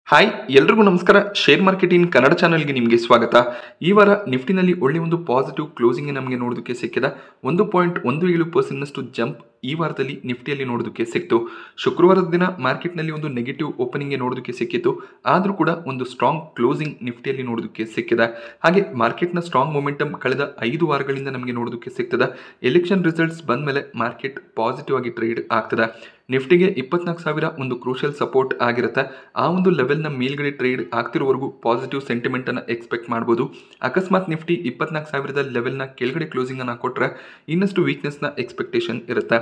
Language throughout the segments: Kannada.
ಹಾಯ್ ಎಲ್ರಿಗೂ ನಮಸ್ಕಾರ. ಶೇರ್ ಮಾರ್ಕೆಟಿಂಗ್ ಕನ್ನಡ ಚಾನಲ್ಗೆ ನಿಮಗೆ ಸ್ವಾಗತ. ಈ ವಾರ ನಿಫ್ಟಿನಲ್ಲಿ ಒಳ್ಳೆ ಒಂದು ಪಾಸಿಟಿವ್ ಕ್ಲೋಸಿಂಗ್ ನಮಗೆ ನೋಡೋದಕ್ಕೆ ಸಿಕ್ಕಿದೆ. 1.17% ಜಂಪ್ ಈ ವಾರದಲ್ಲಿ ನಿಫ್ಟಿಯಲ್ಲಿ ನೋಡೋದಕ್ಕೆ ಸಿಕ್ತು. ಶುಕ್ರವಾರದ ದಿನ ಮಾರ್ಕೆಟ್ನಲ್ಲಿ ಒಂದು ನೆಗೆಟಿವ್ ಓಪನಿಂಗ್ ನೋಡೋದಕ್ಕೆ ಸಿಕ್ಕಿತ್ತು, ಆದರೂ ಕೂಡ ಒಂದು ಸ್ಟ್ರಾಂಗ್ ಕ್ಲೋಸಿಂಗ್ ನಿಫ್ಟಿಯಲ್ಲಿ ನೋಡೋದಕ್ಕೆ ಸಿಕ್ಕಿದೆ. ಹಾಗೆ ಮಾರ್ಕೆಟ್ನ ಸ್ಟ್ರಾಂಗ್ ಮೊಮೆಂಟಮ್ ಕಳೆದ 5 ವಾರಗಳಿಂದ ನಮಗೆ ನೋಡೋದಕ್ಕೆ ಸಿಗ್ತದೆ. ಎಲೆಕ್ಷನ್ ರಿಸಲ್ಟ್ಸ್ ಬಂದ ಮೇಲೆ ಮಾರ್ಕೆಟ್ ಪಾಸಿಟಿವ್ ಆಗಿ ಟ್ರೇಡ್ ಆಗ್ತದೆ. ನಿಫ್ಟಿಗೆ 24,000 ಒಂದು ಕ್ರೂಷಿಯಲ್ ಸಪೋರ್ಟ್ ಆಗಿರುತ್ತೆ. ಆ ಒಂದು ಲೆವೆಲ್ನ ಮೇಲ್ಗಡೆ ಟ್ರೇಡ್ ಆಗ್ತಿರೋವರೆಗೂ ಪಾಸಿಟಿವ್ ಸೆಂಟಿಮೆಂಟ್ ಅನ್ನು ಎಕ್ಸ್ಪೆಕ್ಟ್ ಮಾಡ್ಬೋದು. ಅಕಸ್ಮಾತ್ ನಿಫ್ಟಿ 24,000 ಲೆವೆಲ್ನ ಕೆಳಗಡೆ ಕ್ಲೋಸಿಂಗ್ ಅನ್ನು ಕೊಟ್ಟರೆ ಇನ್ನಷ್ಟು ವೀಕ್ನೆಸ್ನ ಎಕ್ಸ್ಪೆಕ್ಟೇಷನ್ ಇರುತ್ತೆ.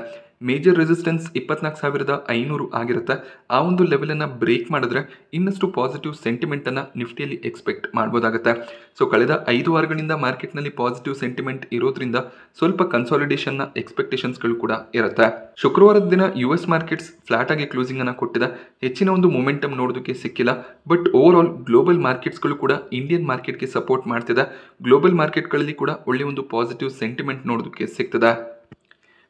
ಮೇಜರ್ ರೆಸಿಸ್ಟೆನ್ಸ್ 24,500 ಆಗಿರುತ್ತೆ. ಆ ಒಂದು ಲೆವೆಲನ್ನು ಬ್ರೇಕ್ ಮಾಡಿದ್ರೆ ಇನ್ನಷ್ಟು ಪಾಸಿಟಿವ್ ಸೆಂಟಿಮೆಂಟ್ ಅನ್ನು ನಿಫ್ಟಿಯಲ್ಲಿ ಎಕ್ಸ್ಪೆಕ್ಟ್ ಮಾಡ್ಬೋದಾಗುತ್ತೆ. ಸೊ ಕಳೆದ 5 ವಾರಗಳಿಂದ ಮಾರ್ಕೆಟ್ನಲ್ಲಿ ಪಾಸಿಟಿವ್ ಸೆಂಟಿಮೆಂಟ್ ಇರೋದ್ರಿಂದ ಸ್ವಲ್ಪ ಕನ್ಸಾಲಿಡೇಷನ್ನ ಎಕ್ಸ್ಪೆಕ್ಟೇಷನ್ಸ್ಗಳು ಕೂಡ ಇರುತ್ತೆ. ಶುಕ್ರವಾರದ ದಿನ US ಮಾರ್ಕೆಟ್ಸ್ ಫ್ಲಾಟ್ ಆಗಿ ಕ್ಲೋಸಿಂಗ್ ಅನ್ನು ಕೊಟ್ಟಿದೆ. ಹೆಚ್ಚಿನ ಒಂದು ಮೊಮೆಂಟಮ್ ನೋಡೋದಕ್ಕೆ ಸಿಕ್ಕಿಲ್ಲ. ಬಟ್ ಓವರ್ ಆಲ್ ಗ್ಲೋಬಲ್ ಮಾರ್ಕೆಟ್ಸ್ಗಳು ಕೂಡ ಇಂಡಿಯನ್ ಮಾರ್ಕೆಟ್ಗೆ ಸಪೋರ್ಟ್ ಮಾಡ್ತಿದೆ. ಗ್ಲೋಬಲ್ ಮಾರ್ಕೆಟ್ಗಳಲ್ಲಿ ಕೂಡ ಒಳ್ಳೆಯ ಒಂದು ಪಾಸಿಟಿವ್ ಸೆಂಟಿಮೆಂಟ್ ನೋಡೋದಕ್ಕೆ ಸಿಗ್ತದೆ.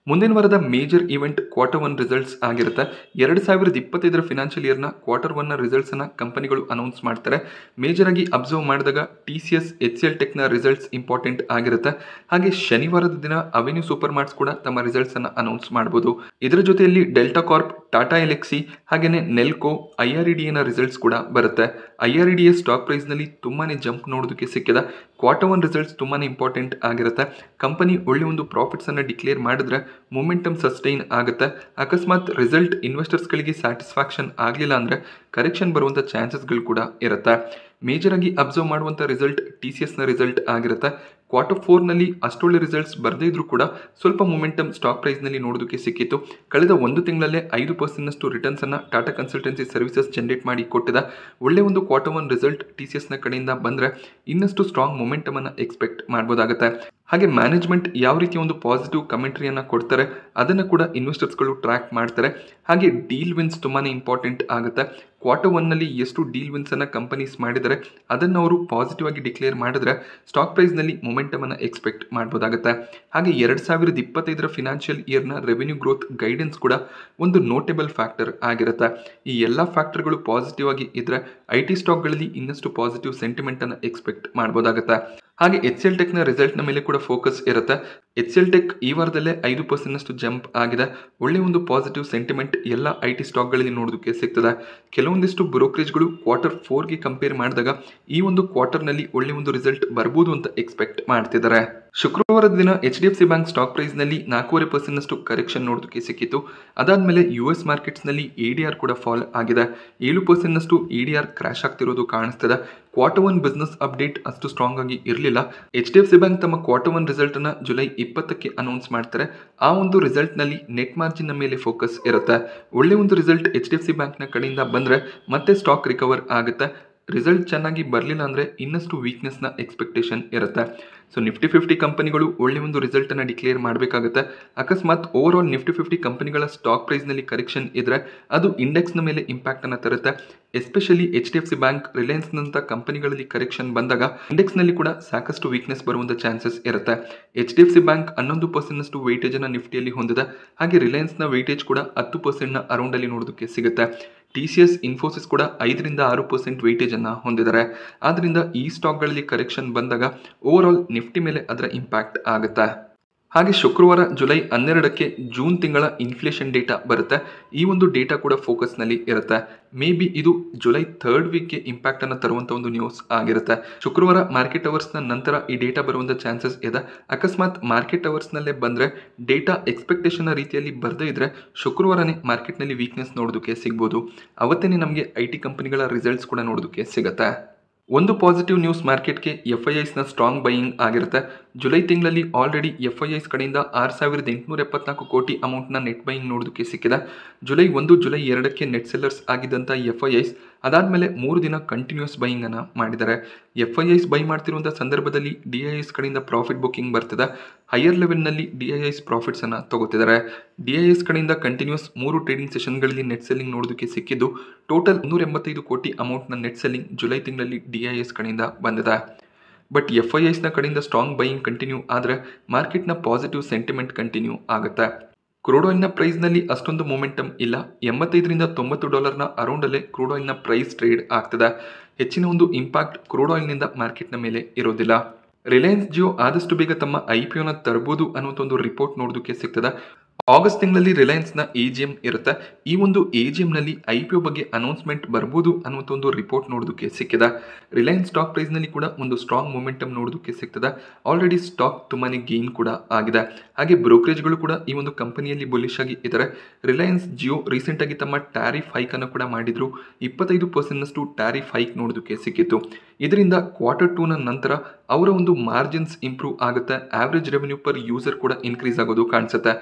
ಮುಂದಿನ ವಾರದ ಮೇಜರ್ ಇವೆಂಟ್ Q1 ರಿಸಲ್ಟ್ಸ್ ಆಗಿರುತ್ತೆ. 2025 ಫಿನಾನ್ಷಿಯಲ್ ಇಯರ್ನ Q1 ರಿಸಲ್ಟ್ಸನ್ನು ಕಂಪನಿಗಳು ಅನೌನ್ಸ್ ಮಾಡ್ತಾರೆ. ಮೇಜರ್ ಆಗಿ ಅಬ್ಸರ್ವ್ ಮಾಡಿದಾಗ TCS HCL ಟೆಕ್ನ ರಿಸಲ್ಟ್ಸ್ ಇಂಪಾರ್ಟೆಂಟ್ ಆಗಿರುತ್ತೆ. ಹಾಗೆ ಶನಿವಾರದ ದಿನ ಅವೆನ್ಯೂ ಸೂಪರ್ ಮಾರ್ಟ್ಸ್ ಕೂಡ ತಮ್ಮ ರಿಸಲ್ಟ್ಸ್ ಅನ್ನು ಅನೌನ್ಸ್ ಮಾಡಬಹುದು. ಇದರ ಜೊತೆಯಲ್ಲಿ ಡೆಲ್ಟಾ ಕಾರ್ಪ್, ಟಾಟಾ ಎಲೆಕ್ಸಿ ಹಾಗೆಯೇ ನೆಲ್ಕೋ, IREDA ರಿಸಲ್ಟ್ಸ್ ಕೂಡ ಬರುತ್ತೆ. IREDA ಸ್ಟಾಕ್ ಪ್ರೈಸ್ನಲ್ಲಿ ತುಂಬಾನೇ ಜಂಪ್ ನೋಡೋದಕ್ಕೆ ಸಿಕ್ಕಿದೆ. Q1 ರಿಸಲ್ಟ್ಸ್ ತುಂಬಾನೇ ಇಂಪಾರ್ಟೆಂಟ್ ಆಗಿರುತ್ತೆ. ಕಂಪನಿ ಒಳ್ಳೆ ಒಂದು ಪ್ರಾಫಿಟ್ಸ್ ಅನ್ನು ಡಿಕ್ಲೇರ್ ಮಾಡಿದ್ರೆ ಮೊಮೆಂಟಮ್ ಸಸ್ಟೈನ್ ಆಗುತ್ತೆ. ಅಕಸ್ಮಾತ್ ರಿಸಲ್ಟ್ ಇನ್ವೆಸ್ಟರ್ಸ್ಗಳಿಗೆ ಸ್ಯಾಟಿಸ್ಫ್ಯಾಕ್ಷನ್ ಆಗಲಿಲ್ಲ ಅಂದರೆ ಕರೆಕ್ಷನ್ ಬರುವಂಥ ಚಾನ್ಸಸ್ಗಳು ಕೂಡ ಇರುತ್ತೆ. ಮೇಜರ್ ಆಗಿ ಅಬ್ಸರ್ವ್ ಮಾಡುವಂಥ ರಿಸಲ್ಟ್ TCSನ ರಿಸಲ್ಟ್ ಆಗಿರುತ್ತೆ. Q4ನಲ್ಲಿ ಅಷ್ಟೊಳ್ಳೆ ರಿಸಲ್ಟ್ಸ್ ಬರದೇ ಇದ್ರೂ ಕೂಡ ಸ್ವಲ್ಪ ಮೊಮೆಂಟಮ್ ಸ್ಟಾಕ್ ಪ್ರೈಸ್ನಲ್ಲಿ ನೋಡೋದಕ್ಕೆ ಸಿಕ್ಕಿತ್ತು. ಕಳೆದ 1 ತಿಂಗಳಲ್ಲೇ 5% ರಿಟರ್ನ್ಸ್ ಅನ್ನು ಟಾಟಾ ಕನ್ಸಲ್ಟೆನ್ಸಿ ಸರ್ವಿಸಸ್ ಜನರೇಟ್ ಮಾಡಿ ಕೊಟ್ಟಿದೆ. ಒಳ್ಳೆ ಒಂದು Q1 ರಿಸಲ್ಟ್ TCSನ ಕಡೆಯಿಂದ ಬಂದರೆ ಇನ್ನಷ್ಟು ಸ್ಟ್ರಾಂಗ್ ಮೊಮೆಂಟಮ್ ಅನ್ನು ಎಕ್ಸ್ಪೆಕ್ಟ್ ಮಾಡ್ಬೋದಾಗುತ್ತೆ. ಹಾಗೆ ಮ್ಯಾನೇಜ್ಮೆಂಟ್ ಯಾವ ರೀತಿಯ ಒಂದು ಪಾಸಿಟಿವ್ ಕಮೆಂಟ್ರಿಯನ್ನು ಕೊಡ್ತಾರೆ ಅದನ್ನು ಕೂಡ ಇನ್ವೆಸ್ಟರ್ಸ್ಗಳು ಟ್ರ್ಯಾಕ್ ಮಾಡ್ತಾರೆ. ಹಾಗೆ ಡೀಲ್ ವಿನ್ಸ್ ತುಂಬಾ ಇಂಪಾರ್ಟೆಂಟ್ ಆಗುತ್ತೆ. Q1ನಲ್ಲಿ ಎಷ್ಟು ಡೀಲ್ ವಿನ್ಸನ್ನು ಕಂಪನೀಸ್ ಮಾಡಿದರೆ ಅದನ್ನು ಅವರು ಪಾಸಿಟಿವ್ ಆಗಿ ಡಿಕ್ಲೇರ್ ಮಾಡಿದ್ರೆ ಸ್ಟಾಕ್ ಪ್ರೈಸ್ನಲ್ಲಿ ಮೊಮೆಂಟಮ್ ಅನ್ನು ಎಕ್ಸ್ಪೆಕ್ಟ್ ಮಾಡ್ಬೋದಾಗುತ್ತೆ. ಹಾಗೆ 2025 ಫಿನಾನ್ಷಿಯಲ್ ಇಯರ್ನ ರೆವೆನ್ಯೂ ಗ್ರೋತ್ ಗೈಡೆನ್ಸ್ ಕೂಡ ಒಂದು ನೋಟೇಬಲ್ ಫ್ಯಾಕ್ಟರ್ ಆಗಿರುತ್ತೆ. ಈ ಎಲ್ಲ ಫ್ಯಾಕ್ಟರ್ಗಳು ಪಾಸಿಟಿವ್ ಆಗಿ ಇದ್ರೆ IT ಸ್ಟಾಕ್ಗಳಲ್ಲಿ ಇನ್ನಷ್ಟು ಪಾಸಿಟಿವ್ ಸೆಂಟಿಮೆಂಟ್ ಅನ್ನು ಎಕ್ಸ್ಪೆಕ್ಟ್ ಮಾಡ್ಬೋದಾಗುತ್ತೆ. ಹಾಗೆ HCL ಟೆಕ್ನ ರಿಸಲ್ಟ್ನ ಮೇಲೆ ಕೂಡ ಫೋಕಸ್ ಇರುತ್ತೆ. HCL ಟೆಕ್ ಈ ವಾರದಲ್ಲೇ 5% ಜಂಪ್ ಆಗಿದೆ. ಒಳ್ಳೆ ಒಂದು ಪಾಸಿಟಿವ್ ಸೆಂಟಿಮೆಂಟ್ ಎಲ್ಲ IT ಸ್ಟಾಕ್ಗಳಲ್ಲಿ ನೋಡೋದಕ್ಕೆ ಸಿಗ್ತದೆ. ಕೆಲವೊಂದಿಷ್ಟು ಬ್ರೋಕರೇಜ್ಗಳು Q4ಗೆ ಕಂಪೇರ್ ಮಾಡಿದಾಗ ಈ ಒಂದು ಕ್ವಾರ್ಟರ್ನಲ್ಲಿ ಒಳ್ಳೆ ಒಂದು ರಿಸಲ್ಟ್ ಬರ್ಬೋದು ಅಂತ ಎಕ್ಸ್ಪೆಕ್ಟ್ ಮಾಡ್ತಿದ್ದಾರೆ. ಶುಕ್ರವಾರದ ದಿನ HDFC ಬ್ಯಾಂಕ್ ಸ್ಟಾಕ್ ಪ್ರೈಸ್ನಲ್ಲಿ 4.5% ಕರೆಕ್ಷನ್ ನೋಡೋದಕ್ಕೆ ಸಿಕ್ಕಿತ್ತು. ಅದಾದಮೇಲೆ US ಮಾರ್ಕೆಟ್ಸ್ನಲ್ಲಿ ADR ಕೂಡ ಫಾಲ್ ಆಗಿದೆ. 7% ADR ಕ್ರ್ಯಾಶ್ ಆಗ್ತಿರೋದು ಕಾಣಿಸ್ತಿದೆ. Q1 ಬಿಸ್ನೆಸ್ ಅಪ್ಡೇಟ್ ಅಷ್ಟು ಸ್ಟ್ರಾಂಗ್ ಆಗಿ ಇರಲಿಲ್ಲ. HDFC ಬ್ಯಾಂಕ್ ತಮ್ಮ Q1 ರಿಸಲ್ಟ್ ಅನ್ನು ಜುಲೈ 20ಕ್ಕೆ ಅನೌನ್ಸ್ ಮಾಡ್ತಾರೆ. ಆ ಒಂದು ರಿಸಲ್ಟ್ ನಲ್ಲಿ ನೆಟ್ ಮಾರ್ಜಿನ್ ಮೇಲೆ ಫೋಕಸ್ ಇರುತ್ತೆ. ಒಳ್ಳೆ ಒಂದು ರಿಸಲ್ಟ್ HDFC ಬ್ಯಾಂಕ್ನ ಕಡೆಯಿಂದ ಬಂದ್ರೆ ಮತ್ತೆ ಸ್ಟಾಕ್ ರಿಕವರ್ ಆಗುತ್ತೆ. ರಿಸಲ್ಟ್ ಚೆನ್ನಾಗಿ ಬರಲಿಲ್ಲ ಅಂದರೆ ಇನ್ನಷ್ಟು ವೀಕ್ನೆಸ್ನ ಎಕ್ಸ್ಪೆಕ್ಟೇಷನ್ ಇರುತ್ತೆ. ಸೊ ನಿಫ್ಟಿ 50 ಕಂಪನಿಗಳು ಒಳ್ಳೆ ಒಂದು ರಿಸಲ್ಟ್ ಅನ್ನು ಡಿಕ್ಲೇರ್ ಮಾಡಬೇಕಾಗುತ್ತೆ. ಅಕಸ್ಮಾತ್ ಓವರ್ ಆಲ್ ನಿಫ್ಟಿ 50 ಕಂಪನಿಗಳ ಸ್ಟಾಕ್ ಪ್ರೈಸ್ನಲ್ಲಿ ಕರೆಕ್ಷನ್ ಇದ್ರೆ ಅದು ಇಂಡೆಕ್ಸ್ನ ಮೇಲೆ ಇಂಪ್ಯಾಕ್ಟ್ ಅನ್ನು ತರುತ್ತೆ. ಎಸ್ಪೆಷಲಿ HDFC ಬ್ಯಾಂಕ್, ರಿಲಯನ್ಸ್ನಂಥ ಕಂಪನಿಗಳಲ್ಲಿ ಕರೆಕ್ಷನ್ ಬಂದಾಗ ಇಂಡೆಕ್ಸ್ನಲ್ಲಿ ಕೂಡ ಸಾಕಷ್ಟು ವೀಕ್ನೆಸ್ ಬರುವಂಥ ಚಾನ್ಸಸ್ ಇರುತ್ತೆ. HDFC ಬ್ಯಾಂಕ್ 11% ವೆಯ್ಟೇಜ್ ಅನ್ನು ನಿಫ್ಟಿಯಲ್ಲಿ ಹೊಂದಿದೆ. ಹಾಗೆ ರಿಲಯನ್ಸ್ನ ವೆಯ್ಟೇಜ್ ಕೂಡ 10% ಅರೌಂಡ್ ಅಲ್ಲಿ ನೋಡೋದಕ್ಕೆ ಸಿಗುತ್ತೆ. TCS, ಇನ್ಫೋಸಿಸ್ ಕೂಡ 5-6% ವೆಯ್ಟೇಜ್ ಅನ್ನು ಹೊಂದಿದ್ದಾರೆ. ಆದ್ರಿಂದ ಈ ಸ್ಟಾಕ್ಗಳಲ್ಲಿ ಕರೆಕ್ಷನ್ ಬಂದಾಗ ಓವರ್ ಆಲ್ ನಿಫ್ಟಿ ಮೇಲೆ ಅದರ ಇಂಪ್ಯಾಕ್ಟ್ ಆಗುತ್ತೆ. ಹಾಗೆ ಶುಕ್ರವಾರ ಜುಲೈ 12ಕ್ಕೆ ಜೂನ್ ತಿಂಗಳ ಇನ್ಫ್ಲೇಷನ್ ಡೇಟಾ ಬರುತ್ತೆ. ಈ ಒಂದು ಡೇಟಾ ಕೂಡ ಫೋಕಸ್ನಲ್ಲಿ ಇರುತ್ತೆ. ಮೇ ಬಿ ಇದು ಜುಲೈ 3rd ವೀಕ್ಗೆ ಇಂಪ್ಯಾಕ್ಟ್ ಅನ್ನು ತರುವಂಥ ಒಂದು ನ್ಯೂಸ್ ಆಗಿರುತ್ತೆ. ಶುಕ್ರವಾರ ಮಾರ್ಕೆಟ್ ಅವರ್ಸ್ನ ನಂತರ ಈ ಡೇಟಾ ಬರುವಂಥ ಚಾನ್ಸಸ್ ಇದೆ. ಅಕಸ್ಮಾತ್ ಮಾರ್ಕೆಟ್ ಅವರ್ಸ್ನಲ್ಲೇ ಬಂದರೆ ಡೇಟಾ ಎಕ್ಸ್ಪೆಕ್ಟೇಷನ್ ರೀತಿಯಲ್ಲಿ ಬರದೇ ಇದ್ರೆ ಶುಕ್ರವಾರನೇ ಮಾರ್ಕೆಟ್ನಲ್ಲಿ ವೀಕ್ನೆಸ್ ನೋಡೋದಕ್ಕೆ ಸಿಗ್ಬೋದು. ಅವತ್ತೇ ನಮಗೆ IT ಕಂಪನಿಗಳ ರಿಸಲ್ಟ್ಸ್ ಕೂಡ ನೋಡೋದಕ್ಕೆ ಸಿಗುತ್ತೆ. ಒಂದು ಪಾಸಿಟಿವ್ ನ್ಯೂಸ್ ಮಾರ್ಕೆಟ್ಗೆ FIIಸ್ನ ಸ್ಟ್ರಾಂಗ್ ಬೈಯಿಂಗ್ ಆಗಿರುತ್ತೆ. ಜುಲೈ ತಿಂಗಳಲ್ಲಿ ಆಲ್ರೆಡಿ FIIಸ್ ಕಡೆಯಿಂದ 6,874 ಕೋಟಿ ಅಮೌಂಟ್ನ ನೆಟ್ ಬೈಯಿಂಗ್ ನೋಡೋದಕ್ಕೆ ಸಿಕ್ಕಿದೆ. ಜುಲೈ 1, ಜುಲೈ 2ಕ್ಕೆ ನೆಟ್ ಸೆಲ್ಲರ್ಸ್ ಆಗಿದ್ದಂಥ FIIಸ್ ಅದಾದಮೇಲೆ 3 ದಿನ ಕಂಟಿನ್ಯೂಸ್ ಬೈಯಿಂಗ್ ಅನ್ನು ಮಾಡಿದ್ದಾರೆ. FIIಸ್ ಬೈ ಮಾಡ್ತಿರುವಂಥ ಸಂದರ್ಭದಲ್ಲಿ DIIs ಕಡೆಯಿಂದ ಪ್ರಾಫಿಟ್ ಬುಕ್ಕಿಂಗ್ ಬರ್ತಿದೆ. ಹೈಯರ್ ಲೆವೆಲ್ನಲ್ಲಿ DIIs ಪ್ರಾಫಿಟ್ಸ್ ಅನ್ನು ತಗೋತಿದ್ದಾರೆ. DIIs ಕಡೆಯಿಂದ ಕಂಟಿನ್ಯೂಸ್ 3 ಟ್ರೇಡಿಂಗ್ ಸೆಷನ್ಗಳಲ್ಲಿ ನೆಟ್ ಸೆಲ್ಲಿಂಗ್ ನೋಡೋದಕ್ಕೆ ಸಿಕ್ಕಿದ್ದು ಟೋಟಲ್ 185 ಕೋಟಿ ಅಮೌಂಟ್ನ ನೆಟ್ ಸೆಲ್ಲಿಂಗ್ ಜುಲೈ ತಿಂಗಳಲ್ಲಿ DIIs ಕಡೆಯಿಂದ ಬಂದಿದೆ. ಬಟ್ FIIಸ್ನ ಕಡೆಯಿಂದ ಸ್ಟ್ರಾಂಗ್ ಬೈಯಿಂಗ್ ಕಂಟಿನ್ಯೂ ಆದರೆ ಮಾರ್ಕೆಟ್ನ ಪಾಸಿಟಿವ್ ಸೆಂಟಿಮೆಂಟ್ ಕಂಟಿನ್ಯೂ ಆಗುತ್ತೆ. ಕ್ರೂಡ್ ಆಯಿಲ್ನ ಪ್ರೈಸ್ನಲ್ಲಿ ಅಷ್ಟೊಂದು ಮೊಮೆಂಟಮ್ ಇಲ್ಲ. 85ರಿಂದ $90ನ ಅರೌಂಡಲ್ಲೇ ಕ್ರೂಡ್ ಆಯಿಲ್ನ ಪ್ರೈಸ್ ಟ್ರೇಡ್ ಆಗ್ತದೆ. ಹೆಚ್ಚಿನ ಒಂದು ಇಂಪ್ಯಾಕ್ಟ್ ಕ್ರೂಡ್ ಆಯಿಲ್ನಿಂದ ಮಾರ್ಕೆಟ್ನ ಮೇಲೆ ಇರೋದಿಲ್ಲ. ರಿಲಯನ್ಸ್ ಜಿಯೋ ಆದಷ್ಟು ಬೇಗ ತಮ್ಮ IPOನ ತರಬಹುದು ಅನ್ನುವಂಥ ಒಂದು ರಿಪೋರ್ಟ್ ನೋಡೋದಕ್ಕೆ ಸಿಗ್ತದೆ. ಆಗಸ್ಟ್ ತಿಂಗಳಲ್ಲಿ ರಿಲಯನ್ಸ್ನ AGM ಇರುತ್ತೆ. ಈ ಒಂದು AGMನಲ್ಲಿ IPO ಬಗ್ಗೆ ಅನೌನ್ಸ್ಮೆಂಟ್ ಬರ್ಬೋದು ಅನ್ನುವಂಥ ಒಂದು ರಿಪೋರ್ಟ್ ನೋಡೋದಕ್ಕೆ ಸಿಕ್ಕಿದೆ. ರಿಲಯನ್ಸ್ ಸ್ಟಾಕ್ ಪ್ರೈಸ್ನಲ್ಲಿ ಕೂಡ ಒಂದು ಸ್ಟ್ರಾಂಗ್ ಮೊಮೆಂಟಮ್ ನೋಡೋದಕ್ಕೆ ಸಿಗ್ತದೆ. ಆಲ್ರೆಡಿ ಸ್ಟಾಕ್ ತುಂಬಾನೇ ಗೇನ್ ಕೂಡ ಆಗಿದೆ. ಹಾಗೆ ಬ್ರೋಕರೇಜ್ಗಳು ಕೂಡ ಈ ಒಂದು ಕಂಪನಿಯಲ್ಲಿ ಬುಲಿಶ್ ಆಗಿ ಇದ್ದಾರೆ. ರಿಲಯನ್ಸ್ ಜಿಯೋ ರೀಸೆಂಟ್ ಆಗಿ ತಮ್ಮ ಟ್ಯಾರಿಫ್ ಹೈಕ್ ಅನ್ನು ಕೂಡ ಮಾಡಿದ್ರು. 25% ಟ್ಯಾರಿಫ್ ಹೈಕ್ ನೋಡೋದಕ್ಕೆ ಸಿಕ್ಕಿತ್ತು. ಇದರಿಂದ Q2ನ ನಂತರ ಅವರ ಒಂದು ಮಾರ್ಜಿನ್ಸ್ ಇಂಪ್ರೂವ್ ಆಗುತ್ತೆ. ಆವರೇಜ್ ರೆವೆನ್ಯೂ ಪರ್ ಯೂಸರ್ ಕೂಡ ಇನ್ಕ್ರೀಸ್ ಆಗೋದು ಕಾಣಿಸುತ್ತೆ.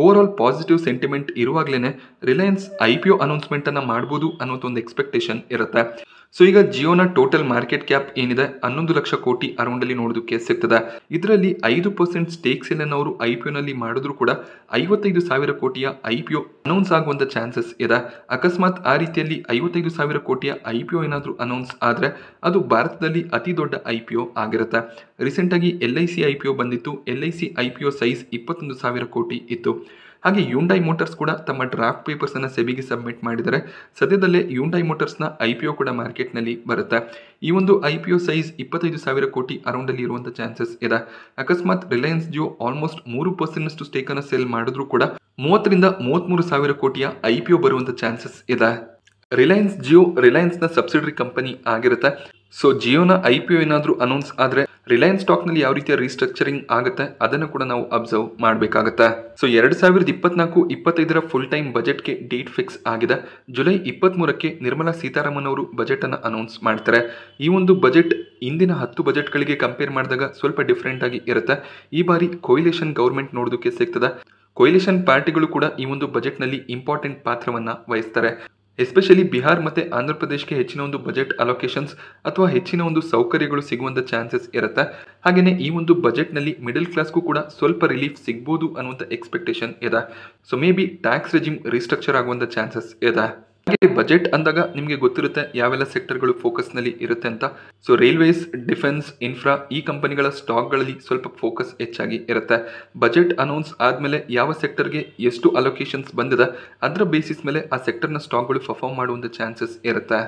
ಓವರ್ ಆಲ್ ಪಾಸಿಟಿವ್ ಸೆಂಟಿಮೆಂಟ್ ಇರುವಾಗಲೇ ರಿಲಯನ್ಸ್ IPO ಅನೌನ್ಸ್ಮೆಂಟ್ ಅನ್ನ ಮಾಡಬಹುದು ಅನ್ನೋದು ಒಂದು ಎಕ್ಸ್ಪೆಕ್ಟೇಷನ್ ಇರುತ್ತೆ. ಸೊ ಈಗ ಜಿಯೋನ ಟೋಟಲ್ ಮಾರ್ಕೆಟ್ ಕ್ಯಾಪ್ ಏನಿದೆ 11 ಲಕ್ಷ ಕೋಟಿ ಅರೌಂಡ್ ಅಲ್ಲಿ ನೋಡೋದಕ್ಕೆ ಸಿಗ್ತದೆ. ಇದರಲ್ಲಿ 5% ಸ್ಟೇಕ್ ಸೇಲ್ ಅನ್ನು ಅವರು IPOನಲ್ಲಿ ಮಾಡಿದ್ರು ಕೂಡ 55,000 ಕೋಟಿಯ IPO ಅನೌನ್ಸ್ ಆಗುವಂತ ಚಾನ್ಸಸ್ ಇದೆ. ಅಕಸ್ಮಾತ್ ಆ ರೀತಿಯಲ್ಲಿ 55,000 ಕೋಟಿಯ IPO ಏನಾದರೂ ಅನೌನ್ಸ್ ಆದ್ರೆ ಅದು ಭಾರತದಲ್ಲಿ ಅತಿ ದೊಡ್ಡ IPO ಆಗಿರುತ್ತೆ. ರೀಸೆಂಟ್ ಆಗಿ LIC IPO ಬಂದಿತ್ತು. LIC IPO ಸೈಜ್ 21,000 ಕೋಟಿ ಇತ್ತು. ಹಾಗೆ ಹ್ಯುಂಡೈ ಮೋಟಾರ್ಸ್ ಕೂಡ ತಮ್ಮ ಡ್ರಾಫ್ಟ್ ಪೇಪರ್ಸ್ ಅನ್ನ ಸೆಬಿಗೆ ಸಬ್ಮಿಟ್ ಮಾಡಿದರೆ ಸದ್ಯದಲ್ಲೇ ಹ್ಯುಂಡೈ ಮೋಟಾರ್ಸ್ನ IPO ಕೂಡ ಮಾರ್ಕೆಟ್ನಲ್ಲಿ ಬರುತ್ತೆ. ಈ ಒಂದು IPO ಸೈಜ್ 25,000 ಕೋಟಿ ಅರೌಂಡ್ ಅಲ್ಲಿ ಇರುವಂತ ಚಾನ್ಸಸ್ ಇದೆ. ಅಕಸ್ಮಾತ್ ರಿಲಯನ್ಸ್ ಜಿಯೋ ಆಲ್ಮೋಸ್ಟ್ 3% ಸ್ಟೇಕ್ ಅನ್ನು ಸೇಲ್ ಮಾಡಿದ್ರು ಕೂಡ 30ರಿಂದ 33,000 ಕೋಟಿಯ IPO ಬರುವಂತ ಚಾನ್ಸಸ್ ಇದೆ. ರಿಲಯನ್ಸ್ ಜಿಯೋ ರಿಲಯನ್ಸ್ನ ಸಬ್ಸಿಡರಿ ಕಂಪನಿ ಆಗಿರುತ್ತೆ. ಸೊ ಜಿಯೋನ IPO ಏನಾದರೂ ಅನೌನ್ಸ್ ಆದರೆ ರಿಲಯನ್ಸ್ ಸ್ಟಾಕ್ನಲ್ಲಿ ಯಾವ ರೀತಿಯ ರೀಸ್ಟ್ರಕ್ಚರಿಂಗ್ ಆಗುತ್ತೆ ಅದನ್ನು ಕೂಡ ನಾವು ಅಬ್ಸರ್ವ್ ಮಾಡಬೇಕಾಗುತ್ತೆ. ಸೊ 2024-25ರ ಫುಲ್ ಟೈಮ್ ಬಜೆಟ್ಗೆ ಡೇಟ್ ಫಿಕ್ಸ್ ಆಗಿದೆ. ಜುಲೈ 23ಕ್ಕೆ ನಿರ್ಮಲಾ ಸೀತಾರಾಮನ್ ಅವರು ಬಜೆಟ್ ಅನ್ನು ಅನೌನ್ಸ್ ಮಾಡ್ತಾರೆ. ಈ ಒಂದು ಬಜೆಟ್ ಇಂದಿನ 10 ಬಜೆಟ್ಗಳಿಗೆ ಕಂಪೇರ್ ಮಾಡಿದಾಗ ಸ್ವಲ್ಪ ಡಿಫ್ರೆಂಟ್ ಆಗಿ ಇರುತ್ತೆ. ಈ ಬಾರಿ ಕೊಯಿಲೇಷನ್ ಗೌರ್ಮೆಂಟ್ ನೋಡೋದಕ್ಕೆ ಸಿಗ್ತದೆ. ಕೊಯಿಲೇಷನ್ ಪಾರ್ಟಿಗಳು ಕೂಡ ಈ ಒಂದು ಬಜೆಟ್ನಲ್ಲಿ ಇಂಪಾರ್ಟೆಂಟ್ ಪಾತ್ರವನ್ನ ವಹಿಸ್ತಾರೆ. ಎಸ್ಪೆಷಲಿ ಬಿಹಾರ್ ಮತ್ತು ಆಂಧ್ರ ಪ್ರದೇಶಕ್ಕೆ ಹೆಚ್ಚಿನ ಒಂದು ಬಜೆಟ್ ಅಲೋಕೇಶನ್ಸ್ ಅಥವಾ ಹೆಚ್ಚಿನ ಒಂದು ಸೌಕರ್ಯಗಳು ಸಿಗುವಂಥ ಚಾನ್ಸಸ್ ಇರುತ್ತೆ. ಹಾಗೆಯೇ ಈ ಒಂದು ಬಜೆಟ್ನಲ್ಲಿ ಮಿಡಲ್ ಕ್ಲಾಸ್ಗೂ ಕೂಡ ಸ್ವಲ್ಪ ರಿಲೀಫ್ ಸಿಗ್ಬೋದು ಅನ್ನುವಂಥ ಎಕ್ಸ್ಪೆಕ್ಟೇಷನ್ ಇದೆ. So may be tax regime restructure ಆಗುವಂಥ ಚಾನ್ಸಸ್ ಇದೆ. ಹಾಗೆ ಬಜೆಟ್ ಅಂದಾಗ ನಿಮಗೆ ಗೊತ್ತಿರುತ್ತೆ ಯಾವೆಲ್ಲ ಸೆಕ್ಟರ್ಗಳು ಫೋಕಸ್ನಲ್ಲಿ ಇರುತ್ತೆ ಅಂತ. ಸೊ ರೈಲ್ವೇಸ್, ಡಿಫೆನ್ಸ್, ಇನ್ಫ್ರಾ ಈ ಕಂಪನಿಗಳ ಸ್ಟಾಕ್ಗಳಲ್ಲಿ ಸ್ವಲ್ಪ ಫೋಕಸ್ ಹೆಚ್ಚಾಗಿ ಇರುತ್ತೆ. ಬಜೆಟ್ ಅನೌನ್ಸ್ ಆದಮೇಲೆ ಯಾವ ಸೆಕ್ಟರ್ಗೆ ಎಷ್ಟು ಅಲೋಕೇಶನ್ಸ್ ಬಂದಿದೆ ಅದರ ಬೇಸಿಸ್ ಮೇಲೆ ಆ ಸೆಕ್ಟರ್ನ ಸ್ಟಾಕ್ಗಳು ಪರ್ಫಾರ್ಮ್ ಮಾಡುವಂಥ ಚಾನ್ಸಸ್ ಇರುತ್ತೆ.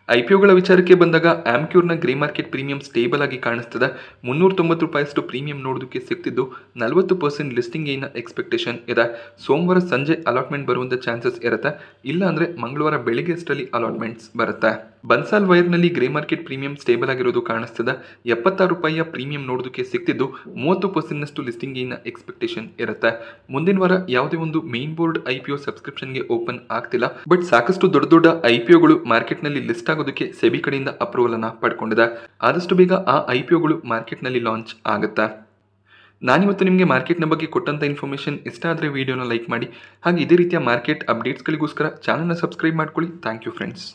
IPOಗಳ ವಿಚಾರಕ್ಕೆ ಬಂದಾಗ ಆಮ್ಕ್ಯೂರ್ನ ಗ್ರೇ ಮಾರ್ಕೆಟ್ ಪ್ರೀಮಿಯಂ ಸ್ಟೇಬಲ್ ಆಗಿ ಕಾಣಿಸ್ತದೆ. 390 ರೂಪಾಯಿಯಷ್ಟು ಪ್ರೀಮಿಯಂ ನೋಡೋದಕ್ಕೆ ಸಿಗ್ತಿದ್ದು 40% ಲಿಸ್ಟಿಂಗ್ ಗೇನ್ ಎಕ್ಸ್ಪೆಕ್ಟೇಷನ್ ಇದೆ. ಸೋಮವಾರ ಸಂಜೆ ಅಲಾಟ್ಮೆಂಟ್ ಬರುವಂಥ ಚಾನ್ಸಸ್ ಇರುತ್ತೆ. ಇಲ್ಲ ಅಂದರೆ ಮಂಗಳವಾರ ಬೆಳಿಗ್ಗೆ ಅಷ್ಟರಲ್ಲಿ ಅಲಾಟ್ಮೆಂಟ್ಸ್ ಬರುತ್ತೆ. ಬನ್ಸಾಲ್ ವೈರ್ನಲ್ಲಿ ಗ್ರೇ ಮಾರ್ಕೆಟ್ ಪ್ರೀಮಿಯಂ ಸ್ಟೇಬಲ್ ಆಗಿರೋದು ಕಾಣಿಸ್ತದೆ. 76 ರೂಪಾಯಿಯ ಪ್ರೀಮಿಯಂ ನೋಡೋದಕ್ಕೆ ಸಿಗ್ತಿದ್ದು 30% ಲಿಸ್ಟಿಂಗ್ ಗೇನ್ ಎಕ್ಸ್ಪೆಕ್ಟೇಷನ್ ಇರುತ್ತೆ. ಮುಂದಿನ ವಾರ ಯಾವುದೇ ಒಂದು ಮೇನ್ ಬೋರ್ಡ್ IPO ಸಬ್ಸ್ಕ್ರಿಪ್ಷನ್ಗೆ ಓಪನ್ ಆಗ್ತಿಲ್ಲ. ಬಟ್ ಸಾಕಷ್ಟು ದೊಡ್ಡ ದೊಡ್ಡ IPOಗಳು ಮಾರ್ಕೆಟ್ನಲ್ಲಿ ಲಿಸ್ಟ್ ಆಗೋದಕ್ಕೆ ಸೆಬಿ ಕಡೆಯಿಂದ ಅಪ್ರೂವಲ್ ಅನ್ನ ಪಡ್ಕೊಂಡಿದೆ. ಆದಷ್ಟು ಬೇಗ ಆ IPOಗಳು ಮಾರ್ಕೆಟ್ನಲ್ಲಿ ಲಾಂಚ್ ಆಗುತ್ತೆ. ನಾನಿವತ್ತು ನಿಮಗೆ ಮಾರ್ಕೆಟ್ನ ಬಗ್ಗೆ ಕೊಟ್ಟಂಥ ಇನ್ಫಾರ್ಮೇಷನ್ ಇಷ್ಟ ಆದರೆ ವಿಡಿಯೋನ ಲೈಕ್ ಮಾಡಿ. ಹಾಗೆ ಇದೇ ರೀತಿಯ ಮಾರ್ಕೆಟ್ ಅಪ್ಡೇಟ್ಸ್ಗಳಿಗೋಸ್ಕರ ಚಾನಲ್ನ ಸಬ್ಸ್ಕ್ರೈಬ್ ಮಾಡ್ಕೊಳ್ಳಿ. Thank you friends.